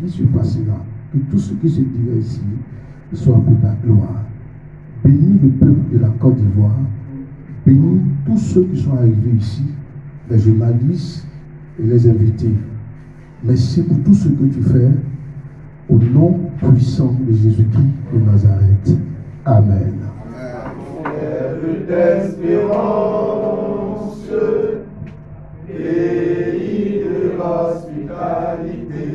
qui se passera, que tout ce qui se dira ici soit pour ta gloire. Bénis le peuple de la Côte d'Ivoire. Bénis tous ceux qui sont arrivés ici, les journalistes et les invités. Merci pour tout ce que tu fais. Au nom puissant de Jésus-Christ de Nazareth. Amen. Terre d'espérance, pays de l'hospitalité,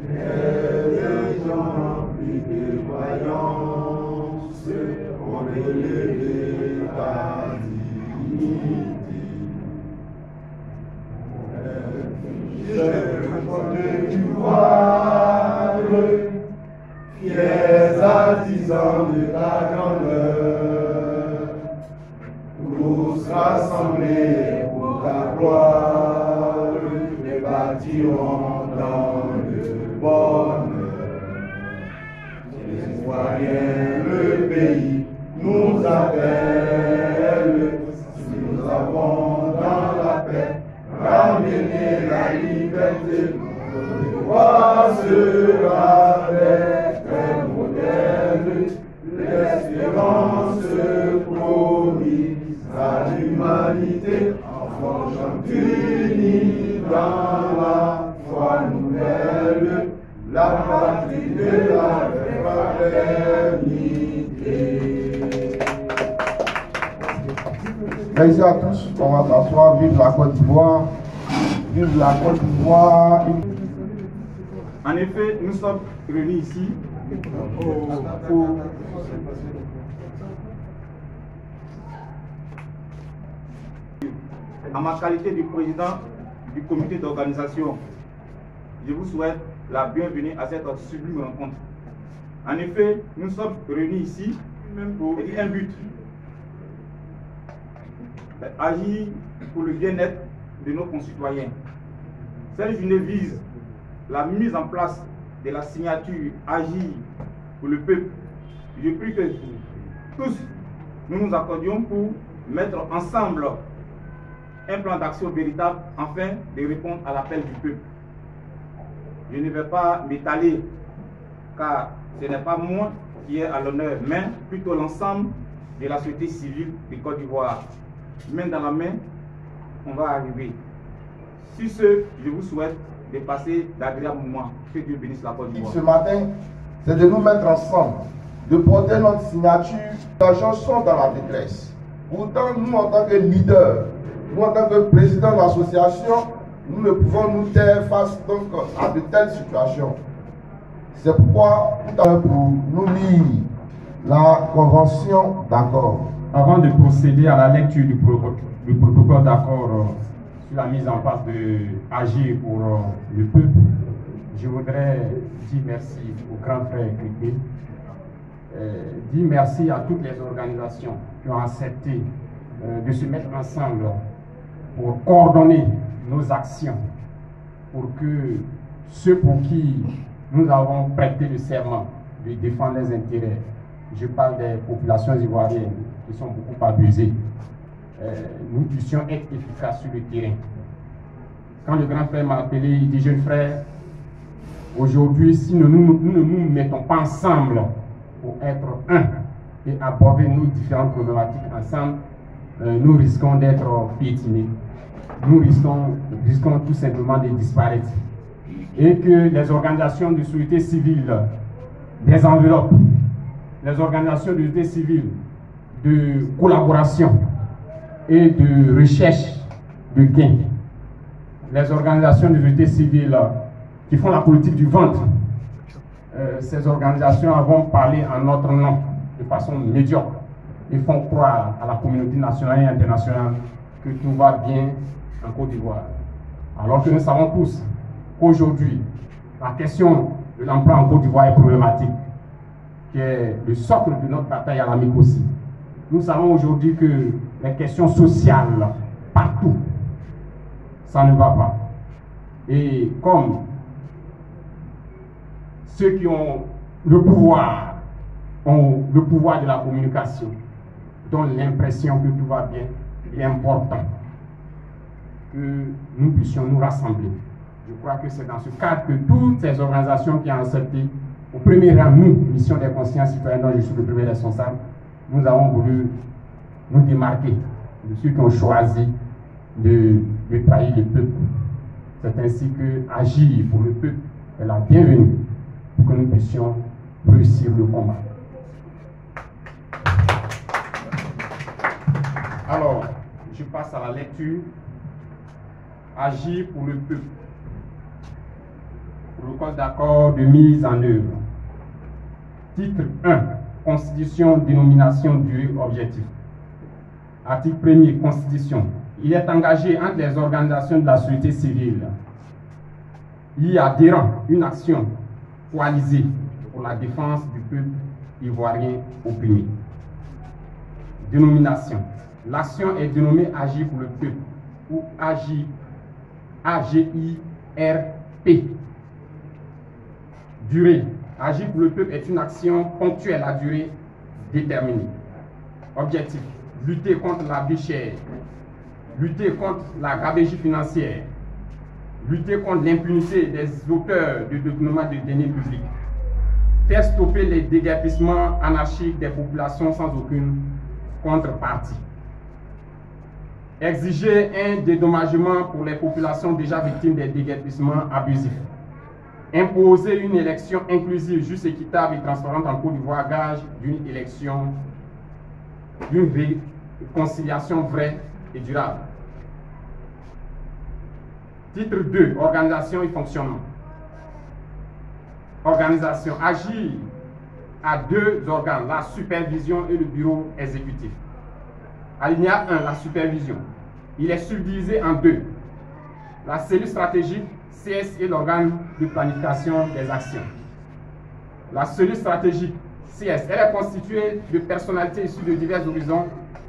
des gens remplis de croyance, ont élevé ta dignité. Je veux du voir, fiers artisans de ta grandeur, tous rassemblés pour ta gloire, les bâtirons dans le bonheur. Les citoyens, le pays nous appelle, si nous avons dans la paix ramené la liberté, quoi sera l'être modèle, l'espérance promise à l'humanité, en forgeant unis dans la foi nouvelle, la patrie de la fraternité. Merci à tous, on va s'asseoir, vive la Côte d'Ivoire, vive la Côte d'Ivoire. En effet, nous sommes réunis ici en ma qualité de président du comité d'organisation. Je vous souhaite la bienvenue à cette sublime rencontre. En effet, nous sommes réunis ici pour un but: agir pour le bien-être de nos concitoyens. Cette journée vise la mise en place de la signature Agir pour le peuple. Je prie que tous nous nous accordions pour mettre ensemble un plan d'action véritable afin de répondre à l'appel du peuple. Je ne vais pas m'étaler car ce n'est pas moi qui est à l'honneur, mais plutôt l'ensemble de la société civile de Côte d'Ivoire. Main dans la main, on va arriver. Sur ce, je vous souhaite de passer d'agréables moments. Que Dieu bénisse la Côte d'Ivoire. Ce matin, c'est de nous mettre ensemble, de porter notre signature. Les gens sont dans la détresse. Pourtant, nous, en tant que leaders, nous, en tant que président de l'association, nous ne pouvons nous taire face donc à de telles situations. C'est pourquoi nous avons pour nous lire la convention d'accord. Avant de procéder à la lecture du protocole d'accord sur la mise en place de Agir pour le peuple, je voudrais dire merci au grand frère Kripé, dire merci à toutes les organisations qui ont accepté de se mettre ensemble pour coordonner nos actions, pour que ceux pour qui nous avons prêté le serment de défendre les intérêts, je parle des populations ivoiriennes qui sont beaucoup abusées, nous puissions être efficaces sur le terrain. Quand le grand frère m'a appelé, il dit: jeune frère, aujourd'hui, si nous ne nous mettons pas ensemble pour être un et aborder nos différentes problématiques ensemble, nous risquons d'être piétinés. Nous risquons tout simplement de disparaître. Et que les organisations de société civile, des enveloppes, les organisations de société civile, de collaboration et de recherche de gains, les organisations de société civile qui font la politique du ventre, ces organisations vont parler en notre nom de façon médiocre et font croire à la communauté nationale et internationale que tout va bien en Côte d'Ivoire. Alors que nous savons tous qu'aujourd'hui, la question de l'emploi en Côte d'Ivoire est problématique, qui est le socle de notre bataille à l'amique aussi. Nous savons aujourd'hui que les questions sociales, partout, ça ne va pas. Et comme ceux qui ont le pouvoir de la communication, donnent l'impression que tout va bien, il est important que nous puissions nous rassembler Je crois que c'est dans ce cadre que toutes ces organisations qui ont accepté, au premier rang, nous, Mission des consciences citoyennes, dont je suis le premier responsable, nous avons voulu nous démarquer de ceux qui ont choisi de trahir le peuple. C'est ainsi que agir pour le peuple est la bienvenue pour que nous puissions réussir le combat. Alors, je passe à la lecture. Agir pour le peuple. Protocole d'accord de mise en œuvre. Titre 1. Constitution, dénomination, durée, objectif. Article 1er. Constitution. Il est engagé entre les organisations de la société civile y adhérant une action coalisée pour la défense du peuple ivoirien opprimé. Dénomination. L'action est dénommée Agir pour le peuple ou AGIRP. Durée. Agir pour le peuple est une action ponctuelle à durée déterminée. Objectif. Lutter contre la vie chère. Lutter contre la gabegie financière. Lutter contre l'impunité des auteurs de détournement de deniers publics. Faire stopper les déguerpissements anarchiques des populations sans aucune contrepartie. Exiger un dédommagement pour les populations déjà victimes des déguerpissements abusifs. Imposer une élection inclusive, juste, équitable et transparente en Côte d'Ivoire, gage d'une élection, d'une réconciliation vraie et durable. Titre 2, organisation et fonctionnement. Organisation. Agir à deux organes, la supervision et le bureau exécutif. Alinéa 1, la supervision. Il est subdivisé en deux. La cellule stratégique, CS, et l'organe de planification des actions. La cellule stratégique, CS, elle est constituée de personnalités issues de divers horizons,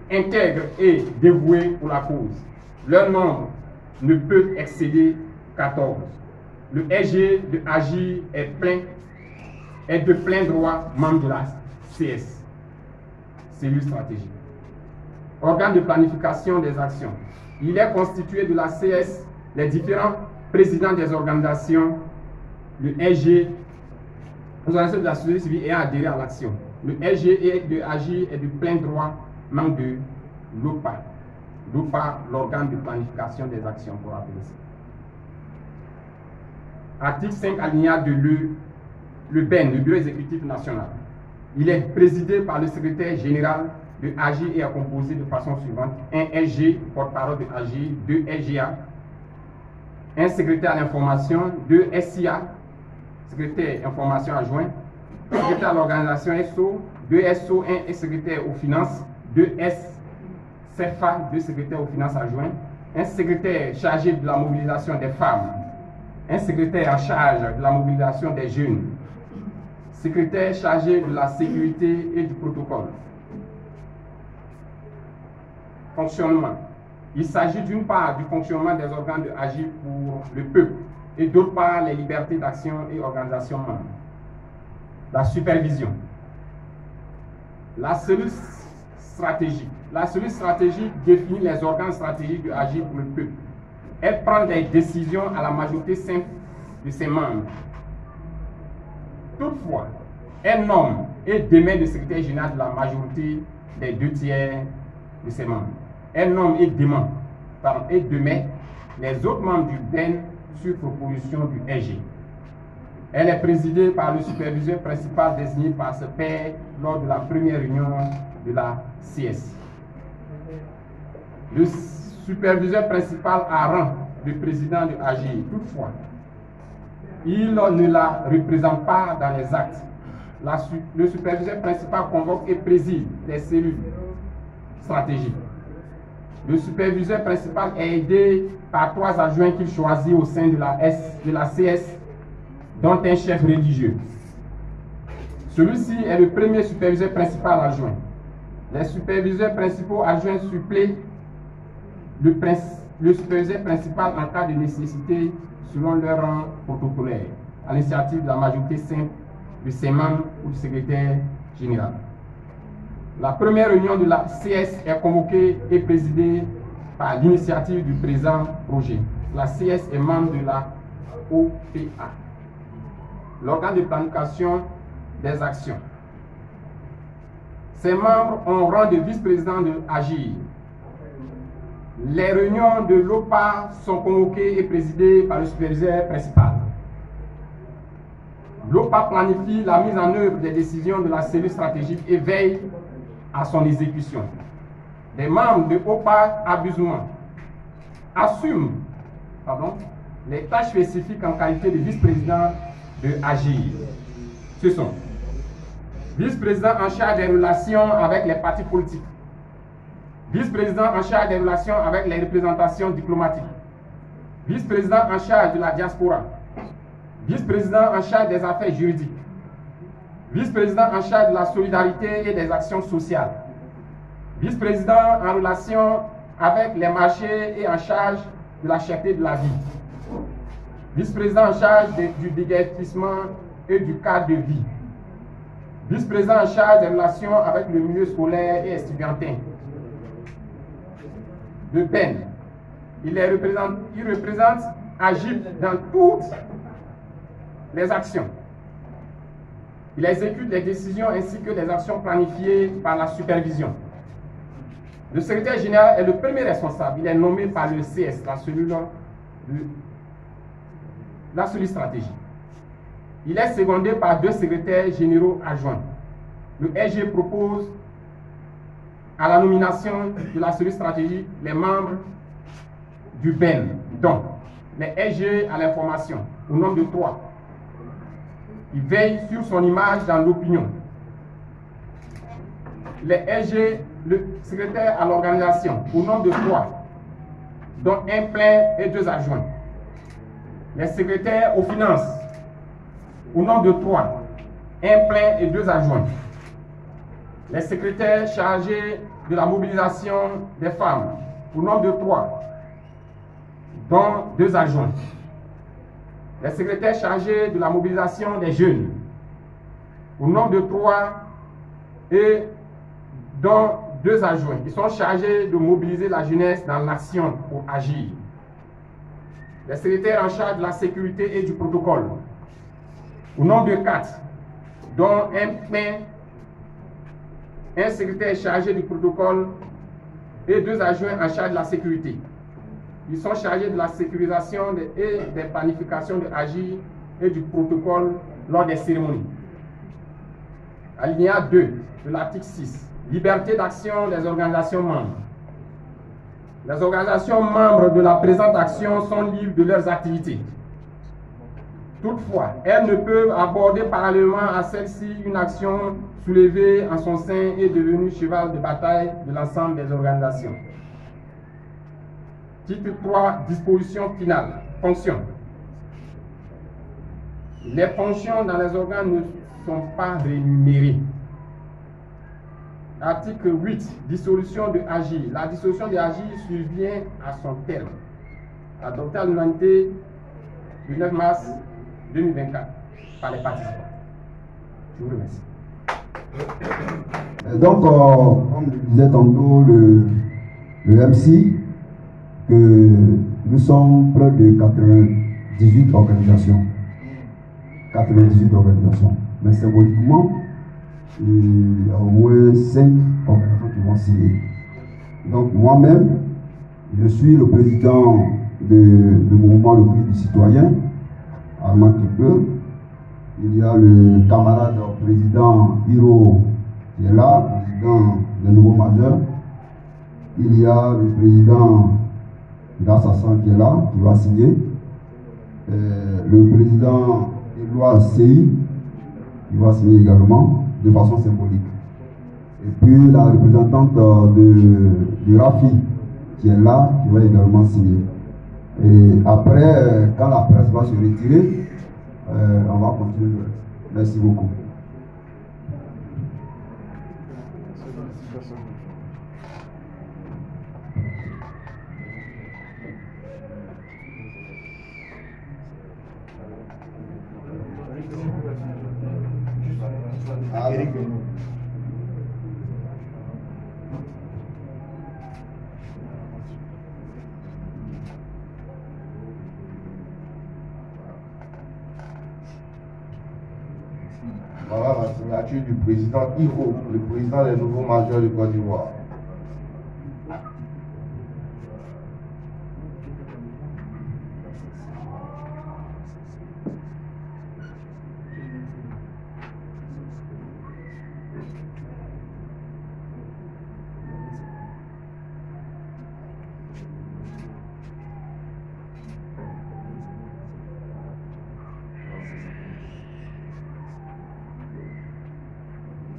intègres et dévouées pour la cause. Leur nombre ne peut excéder 14. Le SG de Agir est de plein droit membre de la CS, cellule stratégique. Organe de planification des actions. Il est constitué de la CS, les différents présidents des organisations, le SG, les organisations de la société civile ayant adhéré à l'action. Le SG de Agir est de plein droit membre de l'OPA. L'OPA, l'organe de planification des actions, pour rappeler ça. Article 5, alinéa de le BEN, le Bureau exécutif national. Il est présidé par le secrétaire général de Agir et est composé de façon suivante: un SG, porte-parole de Agir, 2 SGA, un secrétaire à l'information, 2 SIA, secrétaire information adjoint, secrétaire à l'organisation SO, 2 SO, 1 secrétaire aux finances, 2 CFA, 2 secrétaires aux finances adjoints, un secrétaire chargé de la mobilisation des femmes, un secrétaire en charge de la mobilisation des jeunes, secrétaire chargé de la sécurité et du protocole. Fonctionnement. Il s'agit d'une part du fonctionnement des organes de Agir pour le peuple et d'autre part les libertés d'action et organisation membres. La supervision. La cellule stratégique. La cellule stratégique définit les organes stratégiques de Agir pour le peuple. Elle prend des décisions à la majorité simple de ses membres. Toutefois, elle nomme et démet le secrétaire général de la majorité des 2 tiers de ses membres. Elle nomme et démet les autres membres du BEN sur proposition du SG. Elle est présidée par le superviseur principal désigné par ce père lors de la première réunion de la CS. Le superviseur principal a rang de président de Agir. Toutefois, il ne la représente pas dans les actes. Le superviseur principal convoque et préside les cellules stratégiques. Le superviseur principal est aidé par 3 adjoints qu'il choisit au sein de la CS, dont un chef religieux. Celui-ci est le premier superviseur principal adjoint. Les superviseurs principaux adjoints suppléent le superviseur principal en cas de nécessité selon leur rang protocolaire, à l'initiative de la majorité simple de ses membres ou du secrétaire général. La première réunion de la CS est convoquée et présidée par l'initiative du présent projet. La CS est membre de la OPA, l'organe de planification des actions. Ses membres ont rang de vice-président de AGIR. Les réunions de l'OPA sont convoquées et présidées par le superviseur principal. L'OPA planifie la mise en œuvre des décisions de la cellule stratégique et veille à son exécution. Les membres de OPA Abusement assument les tâches spécifiques en qualité de vice-président de AGIR. Ce sont vice-président en charge des relations avec les partis politiques, vice-président en charge des relations avec les représentations diplomatiques, vice-président en charge de la diaspora, vice-président en charge des affaires juridiques, vice-président en charge de la solidarité et des actions sociales, vice-président en relation avec les marchés et en charge de la cherté de la vie, vice-président en charge du déguerpissement et du cadre de vie, vice-président en charge des relations avec le milieu scolaire et estudiantin. De Ben, il représente AGIR dans toutes les actions. Il exécute les décisions ainsi que les actions planifiées par la supervision. Le secrétaire général est le premier responsable. Il est nommé par le CS, la cellule stratégique. Il est secondé par 2 secrétaires généraux adjoints. Le SG propose à la nomination de la cellule stratégique les membres du BEN, donc les SG à l'information, au nombre de 3. Il veille sur son image dans l'opinion. Les SG, le secrétaire à l'organisation, au nombre de 3, dont un plein et 2 adjoints. Les secrétaires aux finances, au nombre de 3, un plein et 2 adjoints. Les secrétaires chargés de la mobilisation des femmes, au nombre de 3, dont 2 adjoints. Les secrétaires chargés de la mobilisation des jeunes, au nombre de 3 et dont 2 adjoints. Ils sont chargés de mobiliser la jeunesse dans l'action pour agir. Les secrétaires en charge de la sécurité et du protocole, au nombre de 4, dont un secrétaire chargé du protocole et 2 adjoints en charge de la sécurité. Ils sont chargés de la sécurisation et des planifications de AGIR et du protocole lors des cérémonies. Alinéa 2 de l'article 6. Liberté d'action des organisations membres. Les organisations membres de la présente action sont libres de leurs activités. Toutefois, elles ne peuvent aborder parallèlement à celle-ci une action soulevée en son sein et devenue cheval de bataille de l'ensemble des organisations. Titre 3, disposition finale. Fonctions. Les fonctions dans les organes ne sont pas rémunérées. Article 8, dissolution de AGIR. La dissolution de AGIR survient à son terme, adoptée à l'unanimité du 9 mars 2024 par les participants. Je vous remercie. Donc, comme le disait tantôt le MC, que nous sommes près de 98 organisations. 98 organisations. Mais symboliquement, il y a au moins 5 organisations qui vont signer. Donc moi-même, je suis le président du mouvement Le Cri du Citoyen, Armand Kipeux. Il y a le camarade président Hiro qui est là, président des nouveaux majeurs. Il y a le président Gassassan qui est là, qui va signer. Le président Éloi CI qui va signer également de façon symbolique. Et puis la représentante de Rafi qui est là, qui va également signer. Et après, quand la presse va se retirer, on va continuer. Merci beaucoup. la signature du président Iro, le président des nouveaux majeurs de Côte d'Ivoire.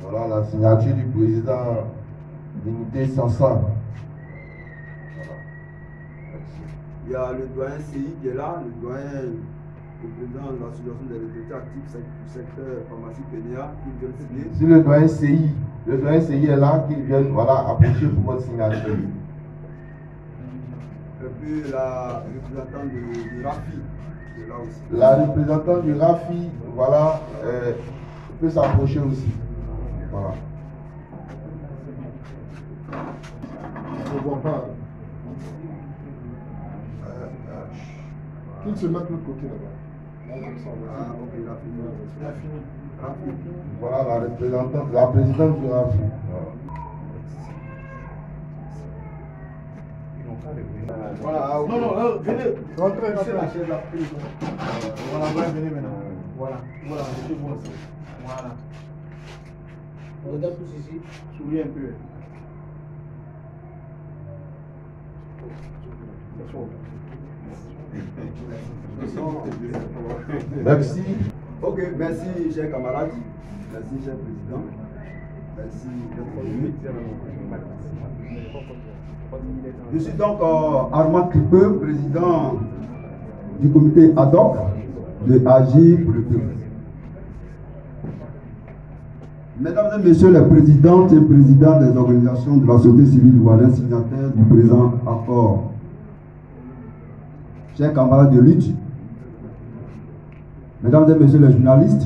Voilà la signature du président d'Unité Sansan. Voilà. Il y a le doyen CI qui est là, le doyen, le président de l'association des retraités actifs du secteur pharmacie PNA qui vient de signer. Si le doyen CI est là, qu'il vienne voilà, approcher pour votre signature. Et puis la représentante du RAFI est là aussi. La représentante du RAFI, voilà, peut s'approcher aussi. Voilà. On ne voit pas. Qu'il se mette de l'autre côté là-bas. Là, comme ça, Ah, ok, il a fini. RAFI. Voilà la représentante, la présidente du RAFI. Voilà, ah, ok. Non, venez. Rentrez, C'est la chaise là. Voilà, venez maintenant. Voilà, monsieur vous aussi. Voilà. On regarde tous ici. Souriez un peu. Merci. Ok, merci, chers camarades. Merci, cher président. Merci d'être venu. Je suis donc Armand Cripeux, président du comité ad hoc de Agir pour le peuple. Mesdames et messieurs les présidentes et présidents des organisations de la société civile ivoirienne signataires du présent accord, chers camarades de lutte, mesdames et messieurs les journalistes,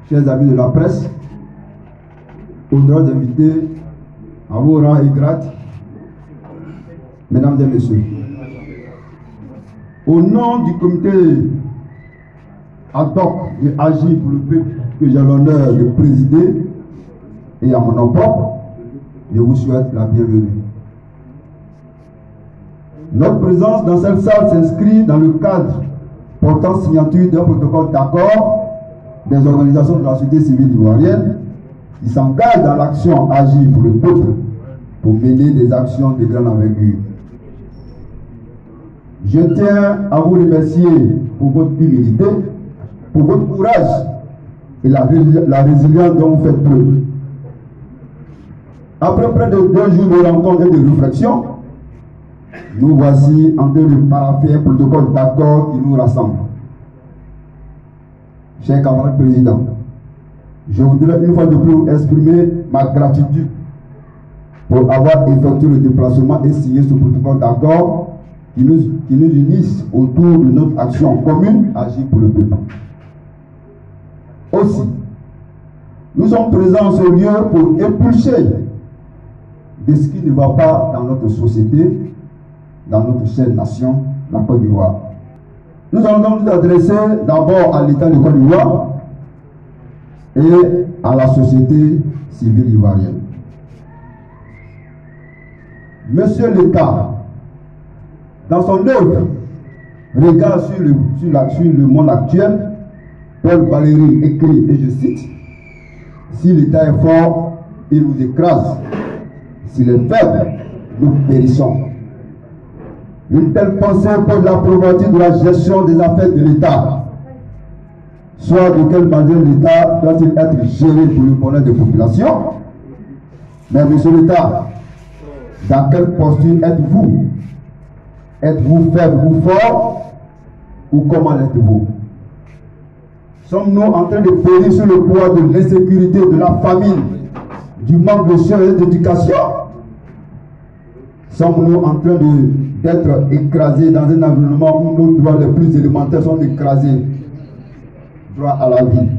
chers amis de la presse, honneurs d'invités à vos rangs et grades, mesdames et messieurs, au nom du comité ad hoc de Agir pour le peuple que j'ai l'honneur de présider et à mon nom propre, je vous souhaite la bienvenue. Notre présence dans cette salle s'inscrit dans le cadre portant signature d'un protocole d'accord des organisations de la société civile ivoirienne qui s'engagent dans l'action Agir pour le peuple pour mener des actions de grande envergure. Je tiens à vous remercier pour votre humilité, pour votre courage et la résilience dont vous faites preuve. Après près de 2 jours de rencontres et de réflexion, nous voici en train de paraffer un protocole d'accord qui nous rassemble. Chers camarades présidents, je voudrais une fois de plus exprimer ma gratitude pour avoir effectué le déplacement et signé ce protocole d'accord qui nous unissent autour de notre action commune, Agir pour le peuple. Aussi, nous sommes présents en ce lieu pour impulser de ce qui ne va pas dans notre société, dans notre chère nation, la Côte d'Ivoire. Nous allons donc nous adresser d'abord à l'État de Côte d'Ivoire et à la société civile ivoirienne. Monsieur l'État, dans son œuvre, Regard sur le monde actuel, Paul Valéry écrit, et je cite, « Si l'État est fort, il nous écrase. S'il est faible, nous périssons. » Une telle pensée pose la problématique de la gestion des affaires de l'État. Soit de quelle manière l'État doit-il être géré pour le bonheur des populations? Mais monsieur l'État, dans quelle posture êtes-vous? Êtes-vous faible ou fort? Ou comment êtes-vous? Sommes-nous en train de périr sur le poids de l'insécurité, de la famine, du manque de soins et d'éducation? Sommes-nous en train d'être écrasés dans un environnement où nos droits les plus élémentaires sont écrasés? Droit à la vie,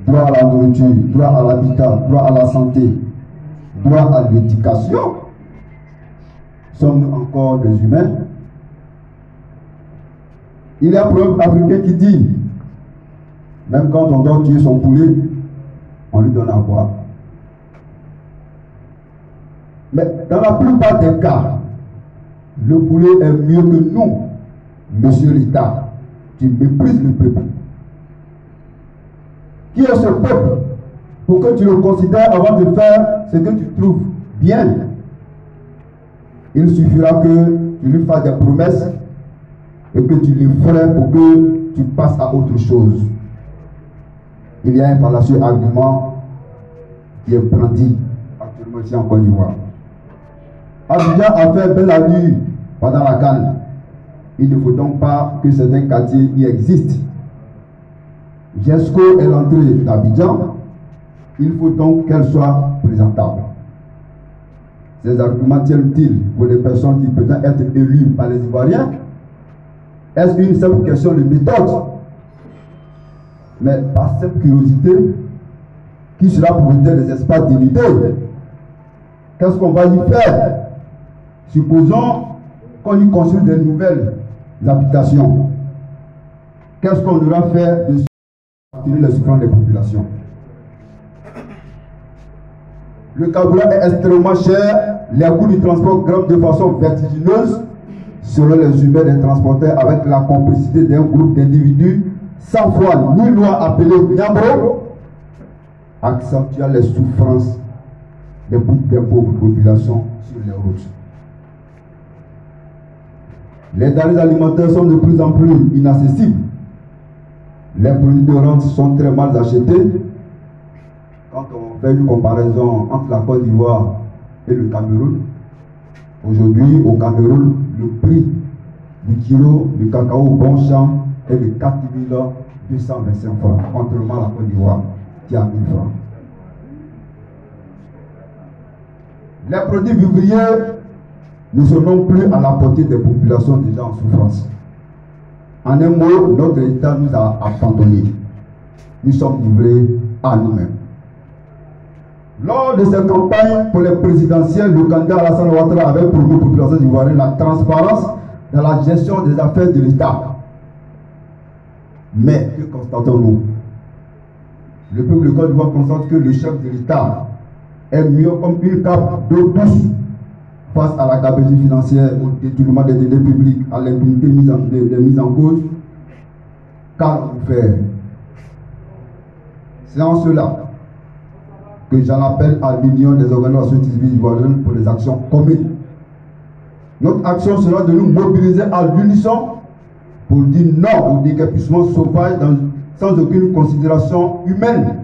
droit à la nourriture, droit à l'habitat, droit à la santé, droit à l'éducation. Sommes-nous encore des humains? Il y a un proverbe africain qui dit: Même quand on doit tuer son poulet, on lui donne à boire. Mais dans la plupart des cas, le poulet est mieux que nous. Monsieur l'État, tu méprises le peuple. Qui est ce peuple pour que tu le considères avant de faire ce que tu trouves bien? Il suffira que tu lui fasses des promesses et que tu lui ferais pour que tu passes à autre chose. Il y a un fallacieux argument qui est brandi actuellement ici en Côte d'Ivoire. Abidjan a fait belle allure pendant la CAN. Il ne faut donc pas que certains quartiers y existent. GESCO est l'entrée d'Abidjan. Il faut donc qu'elle soit présentable. Ces arguments tiennent-ils pour les personnes qui peuvent être élues par les Ivoiriens? Est-ce une simple question de méthode? Mais par simple curiosité, qui sera propriétaire des espaces d'unité? Qu'est-ce qu'on va y faire? Supposons qu'on y construise de nouvelles habitations. Qu'est-ce qu'on aura fait de les souffrances des populations? Le carburant est extrêmement cher, les coûts du transport grimpent de façon vertigineuse selon les humains des transporteurs avec la complicité d'un groupe d'individus sans foi ni loi appelé Niambro, accentuant les souffrances des pauvres populations sur les routes. Les denrées alimentaires sont de plus en plus inaccessibles. Les produits de rente sont très mal achetés. Quand on fait une comparaison entre la Côte d'Ivoire et le Cameroun, aujourd'hui au Cameroun, le prix du kilo de cacao bon champ est de 4 225 francs, contrairement à la Côte d'Ivoire qui a 1000 francs. Les produits vivriers ne sont non plus à la portée des populations déjà en souffrance. En un mot, notre État nous a abandonnés. Nous sommes livrés à nous-mêmes. Lors de ces campagnes pour les présidentielles, le candidat Alassane Ouattara avait promis aux populations ivoiriennes la transparence dans la gestion des affaires de l'État. Mais que constatons-nous? Le peuple de Côte d'Ivoire constate que le chef de l'État est mieux comme une cape d'eau douce face à la gabegie financière, au détournement des deniers publics, à l'impunité des mises en cause. Qu'allons-nous faire? C'est en cela que j'en appelle à l'union des organisations civiles ivoiriennes pour des actions communes. Notre action sera de nous mobiliser à l'unisson pour dire non au déguerpissement sauvage sans aucune considération humaine.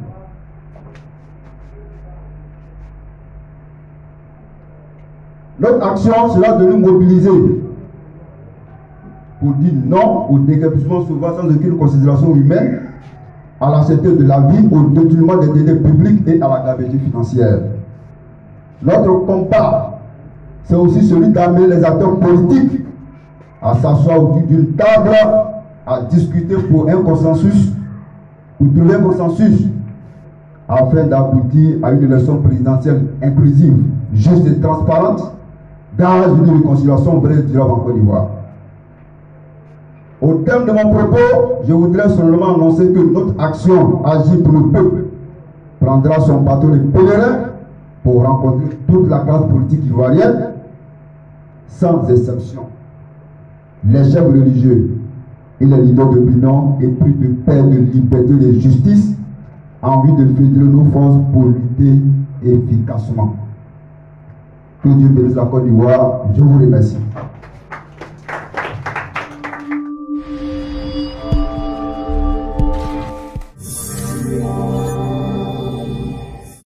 Notre action sera de nous mobiliser pour dire non au déguerpissement sauvage sans aucune considération humaine, à la cherté de la vie, au détournement des deniers publics et à la gabegie financière. Notre combat, c'est aussi celui d'amener les acteurs politiques à s'asseoir autour d'une table, à discuter pour un consensus, pour trouver un consensus, afin d'aboutir à une élection présidentielle inclusive, juste et transparente, dans une réconciliation vraie et durable en Côte d'Ivoire. Au terme de mon propos, je voudrais seulement annoncer que notre action agit pour le peuple prendra son bateau de pèlerin pour rencontrer toute la classe politique ivoirienne, sans exception. Les chefs religieux et les leaders d'opinion et plus de paix, de liberté et de justice en vue de fédérer nos forces pour lutter efficacement. Que Dieu bénisse la Côte d'Ivoire. Je vous remercie.